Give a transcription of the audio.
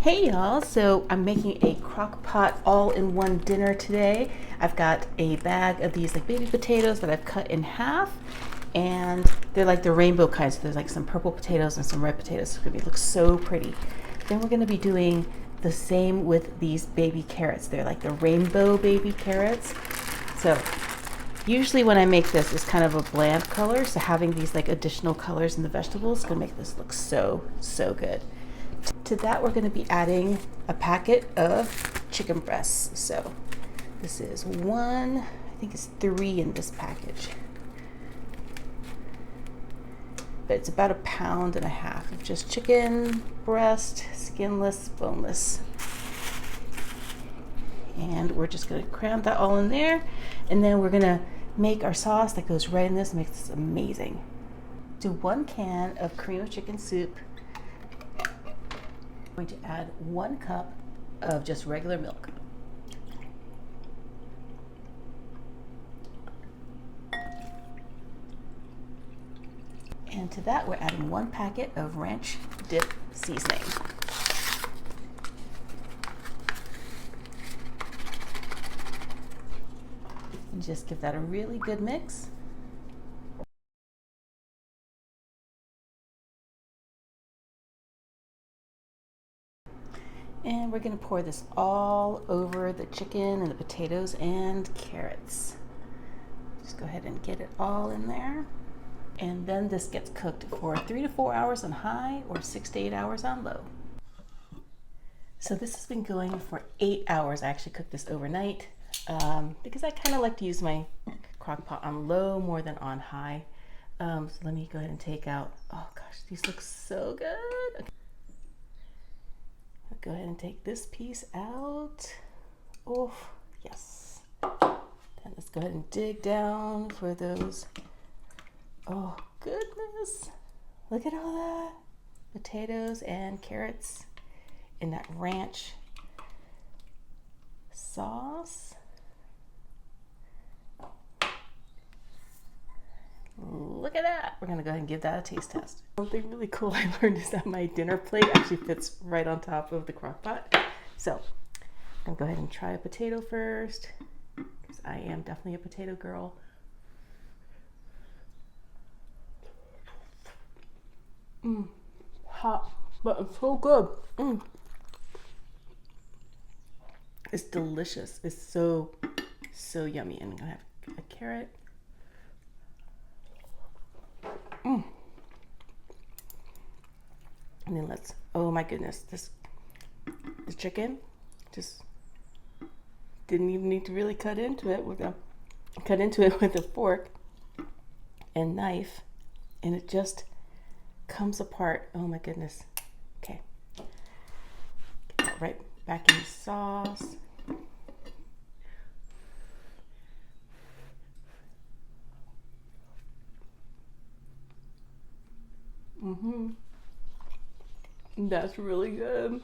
Hey y'all, so I'm making a Crockpot all-in-one dinner today. I've got a bag of these like baby potatoes that I've cut in half, and they're like the rainbow kinds. So there's like some purple potatoes and some red potatoes. It's gonna look so pretty. Then we're gonna be doing the same with these baby carrots. They're like the rainbow baby carrots. So usually when I make this, it's kind of a bland color, so having these like additional colors in the vegetables is gonna make this look so good. To that, we're going to be adding a packet of chicken breasts. So this is one, I think it's 3 in this package. But it's about 1.5 pounds of just chicken breast, skinless, boneless. And we're just going to cram that all in there. And then we're going to make our sauce that goes right in this, makes this amazing. Do 1 can of cream of chicken soup. I'm going to add 1 cup of just regular milk. And to that, we're adding 1 packet of ranch dip seasoning. And just give that a really good mix. And we're going to pour this all over the chicken and the potatoes and carrots. Just go ahead and get it all in there. And then this gets cooked for 3 to 4 hours on high or 6 to 8 hours on low. So this has been going for 8 hours. I actually cooked this overnight because I kind of like to use my crock pot on low more than on high. So let me go ahead and take out, oh gosh, these look so good. Okay. Go ahead and take this piece out. Oh, yes. Then let's go ahead and dig down for those. Oh, goodness. Look at all that. Potatoes and carrots in that ranch sauce. Look at that. We're gonna go ahead and give that a taste test. Something really cool I learned is that my dinner plate actually fits right on top of the crock pot. So I'm gonna go ahead and try a potato first, because I am definitely a potato girl. Hot, but it's so good. It's delicious. It's so yummy. And I'm gonna have a carrot. And then let's, oh my goodness, this chicken just didn't even need to really cut into it with a fork and knife, and it just comes apart. Oh my goodness. Okay, get that right back in the sauce. That's really good.